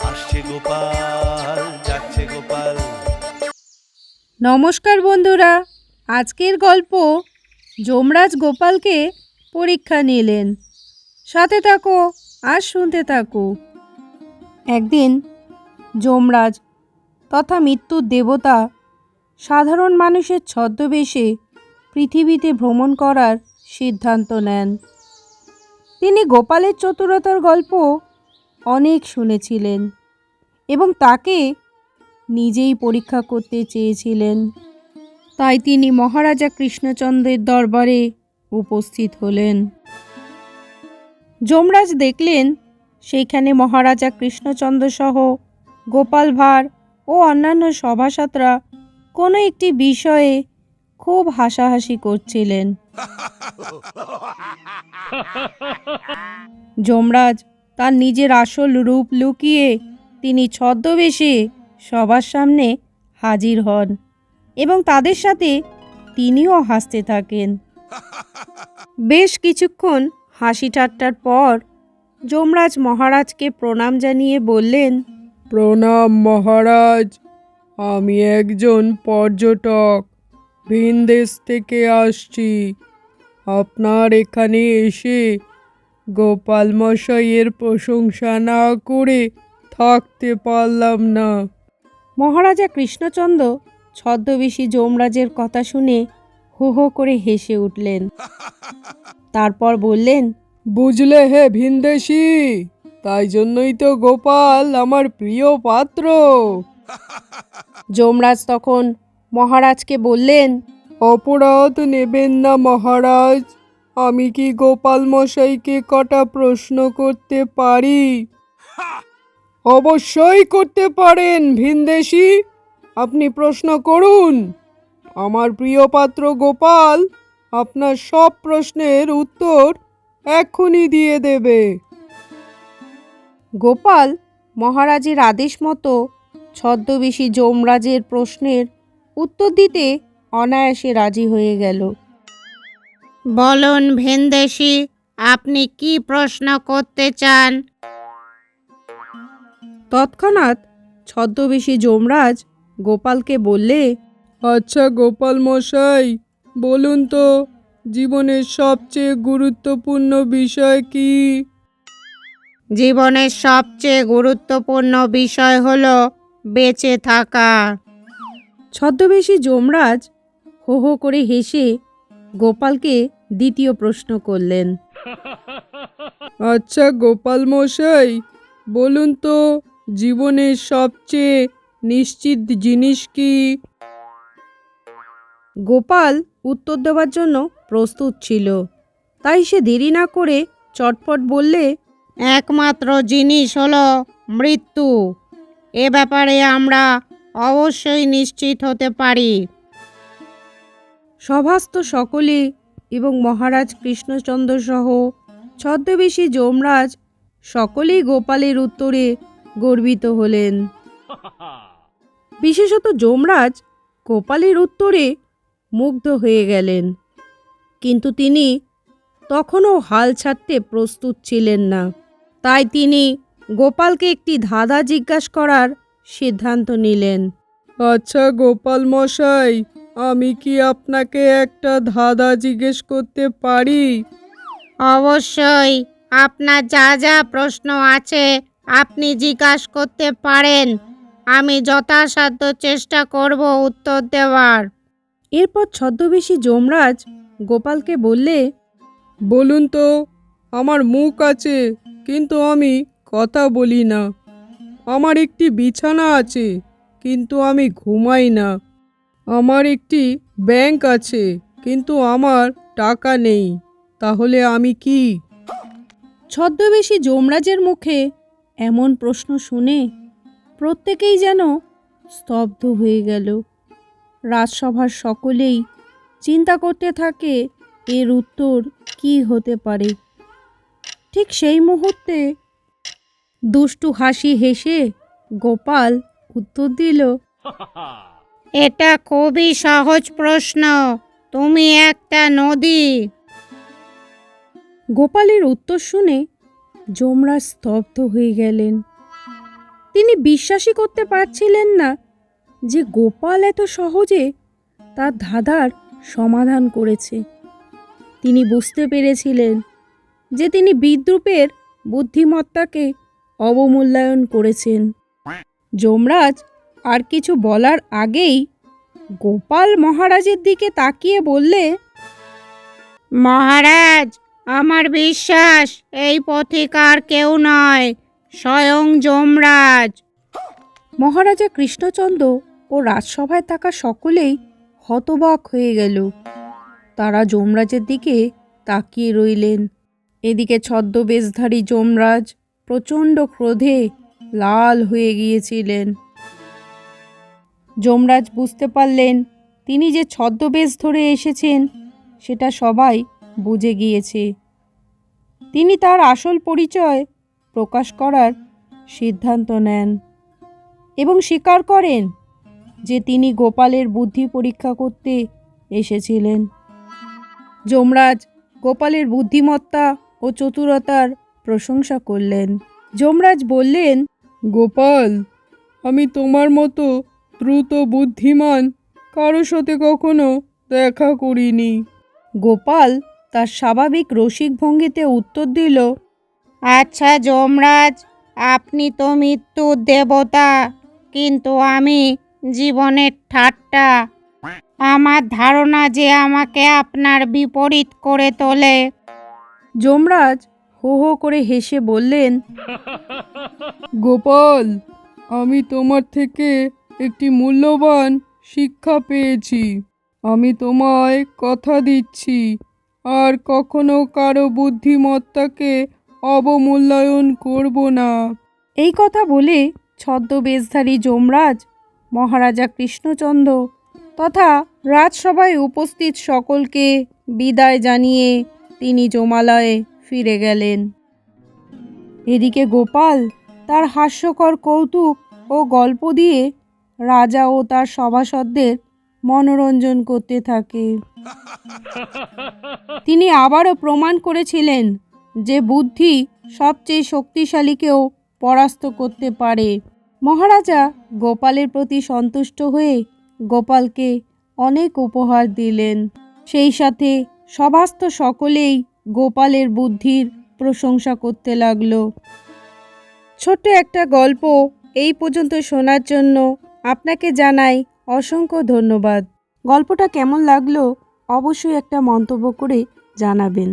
আসছে গোপাল, যাচ্ছে গোপাল। নমস্কার বন্ধুরা, আজকের গল্প যমরাজ গোপালকে পরীক্ষা নিলেন। সাথে থাকো আর শুনতে থাকো। একদিন যমরাজ তথা মৃত্যুর দেবতা সাধারণ মানুষের ছদ্মবেশে পৃথিবীতে ভ্রমণ করার সিদ্ধান্ত নেন। তিনি গোপালের চতুরতার গল্প অনেক শুনেছিলেন এবং তাকে নিজেই পরীক্ষা করতে চেয়েছিলেন। তাই তিনি মহারাজা কৃষ্ণচন্দ্রের দরবারে উপস্থিত হলেন। যমরাজ দেখলেন সেইখানে মহারাজা কৃষ্ণচন্দ্র সহ গোপাল ভাঁড় ও অন্যান্য সভাসদরা কোনো একটি বিষয়ে খুব হাসাহাসি করছিলেন। যমরাজ তার নিজের আসল রূপ লুকিয়ে তিনি ছদ্মবেশে সবার সামনে হাজির হন এবং তাদের সাথে তিনিও হাসতে থাকেন। বেশ কিছুক্ষণ হাসি ঠাট্টার পর যমরাজ মহারাজকে প্রণাম জানিয়ে বললেন, প্রণাম মহারাজ, আমি একজন পর্যটক, ভিনদেশ থেকে আসছি। আপনার এখানে এসে গোপাল মশাইয়ের প্রশংসা না করে থাকতে পারলাম না। মহারাজা কৃষ্ণচন্দ্র ছদ্মবেশী যমরাজের কথা শুনে হো হো করে হেসে উঠলেন। তারপর বললেন, বুঝলে হে ভিনদেশি, তাই জন্যই তো গোপাল আমার প্রিয় পাত্র। যমরাজ তখন মহারাজকে বললেন, অপরাধ নেবেন না মহারাজ, আমি কি গোপাল মশাইকে কটা প্রশ্ন করতে পারি? অবশ্যই করতে পারেন ভিনদেশি, আপনি প্রশ্ন করুন। আমার প্রিয় পাত্র গোপাল আপনার সব প্রশ্নের উত্তর এক্ষুনি দিয়ে দেবে। গোপাল মহারাজের আদেশ মতো ছদ্মবেশী যমরাজের প্রশ্নের উত্তর দিতে অনায়াসে রাজি হয়ে গেল। বলুন ভিনদেশি, আপনি কি প্রশ্ন করতে চান? তৎক্ষণাৎ ছদ্মবেশী যমরাজ গোপালকে বললে, আচ্ছা গোপাল মশাই, বলুন তো জীবনের সবচেয়ে গুরুত্বপূর্ণ বিষয় কি? জীবনের সবচেয়ে গুরুত্বপূর্ণ বিষয় হলো বেঁচে থাকা। ছদ্মবেশী যমরাজ হো হো করে হেসে গোপালকে দ্বিতীয় প্রশ্ন করলেন। আচ্ছা গোপাল মশাই, বলুন তো জীবনের সবচেয়ে নিশ্চিত জিনিস কি? গোপাল উত্তর দেওয়ার জন্য প্রস্তুত ছিল, তাই সে দেরি না করে চটপট বললে, একমাত্র জিনিস হলো মৃত্যু। এ ব্যাপারে আমরা অবশ্যই নিশ্চিত হতে পারি। সভাস্থ সকলে এবং মহারাজ কৃষ্ণচন্দ্র সহ ছদ্মবেশী যমরাজ সকলেই গোপালের উত্তরে গর্বিত হলেন। বিশেষত যমরাজ গোপালের উত্তরে মুগ্ধ হয়ে গেলেন, কিন্তু তিনি তখনও হাল ছাড়তে প্রস্তুত ছিলেন না। তাই তিনি গোপালকে একটি ধাঁধা জিজ্ঞাসা করার সিদ্ধান্ত নিলেন। আচ্ছা গোপাল মশাই, আমি কি আপনাকে একটা ধাঁধা জিজ্ঞেস করতে পারি? অবশ্যই, আপনার যা যা প্রশ্ন আছে আপনি জিজ্ঞাসা করতে পারেন। আমি যথাসাধ্য চেষ্টা করব উত্তর দেওয়ার। এরপর ছদ্মবেশী যমরাজ গোপালকে বললে, বলুন তো, আমার মুখ আছে কিন্তু আমি কথা বলি না। আমার একটি বিছানা আছে কিন্তু আমি ঘুমাই না। আমার একটি ব্যাংক আছে কিন্তু আমার টাকা নেই। তাহলে আমি কি? ছদ্মবেশী যমরাজের মুখে এমন প্রশ্ন শুনে প্রত্যেকেই যেন স্তব্ধ হয়ে গেল। রাজসভার সকলেই চিন্তা করতে থাকে এর উত্তর কি হতে পারে। ঠিক সেই মুহূর্তে দুষ্টু হাসি হেসে গোপাল উত্তর দিল, এটা খুবই সহজ প্রশ্ন। তুমি একটা নদী। গোপালের উত্তর শুনে যমরাজ স্তব্ধ হয়ে গেলেন। তিনি বিশ্বাসই করতে পারছিলেন না যে গোপাল এত সহজে তার ধাঁধার সমাধান করেছে। তিনি বুঝতে পেরেছিলেন যে তিনি বিদ্রূপের বুদ্ধিমত্তাকে অবমূল্যায়ন করেছেন। যমরাজ আর কিছু বলার আগেই গোপাল মহারাজের দিকে তাকিয়ে বললে, মহারাজ, আমার বিশ্বাস এই পথিকার কেউ নয়, স্বয়ং যমরাজ। মহারাজা কৃষ্ণচন্দ্র ও রাজসভায় থাকা সকলেই হতবাক হয়ে গেল। তারা যমরাজের দিকে তাকিয়ে রইলেন। এদিকে ছদ্মবেশধারী যমরাজ প্রচণ্ড ক্রোধে লাল হয়ে গিয়েছিলেন। যমরাজ বুঝতে পারলেন তিনি যে ছদ্মবেশ ধরে এসেছেন সেটা সবাই বুঝে গিয়েছে। তিনি তার আসল পরিচয় প্রকাশ করার সিদ্ধান্ত নেন এবং স্বীকার করেন যে তিনি গোপালের বুদ্ধি পরীক্ষা করতে এসেছিলেন। যমরাজ গোপালের বুদ্ধিমত্তা ও চতুরতার প্রশংসা করলেন। যমরাজ বললেন, গোপাল, আমি তোমার মতো দ্রুত বুদ্ধিমান কারো সাথে কখনো দেখা করিনি। গোপাল তার স্বাভাবিক রসিক ভঙ্গিতে উত্তর দিল, আচ্ছা যমরাজ, আপনি তো মৃত্যুর দেবতা, কিন্তু আমি জীবনের ঠাট্টা। আমার ধারণা যে আমাকে আপনার বিপরীত করে তোলে। যমরাজ হো হো করে হেসে বললেন, গোপাল, আমি তোমার থেকে একটি মূল্যবান শিক্ষা পেয়েছি। আমি তোমায় কথা দিচ্ছি আর কখনো কারো বুদ্ধিমত্তাকে অবমূল্যায়ন করব না। এই কথা বলে ছদ্মবেশধারী যমরাজ মহারাজা কৃষ্ণচন্দ্র তথা রাজসভায় উপস্থিত সকলকে বিদায় জানিয়ে তিনি যমালয়ে ফিরে গেলেন। এদিকে গোপাল তার হাস্যকর কৌতুক ও গল্প দিয়ে রাজা ও তার সভাসদদের মনোরঞ্জন করতে থাকে। তিনি আবারও প্রমাণ করেছিলেন যে বুদ্ধি সবচেয়ে শক্তিশালীকেও পরাস্ত করতে পারে। মহারাজা গোপালের প্রতি সন্তুষ্ট হয়ে গোপালকে অনেক উপহার দিলেন। সেই সাথে সভাস্থ সকলেই গোপালের বুদ্ধির প্রশংসা করতে লাগলো। ছোট্ট একটা গল্প এই পর্যন্ত শোনার জন্য আপনাকে জানাই অসংখ্য ধন্যবাদ। গল্পটা কেমন লাগলো অবশ্যই একটা মন্তব্য করে জানাবেন।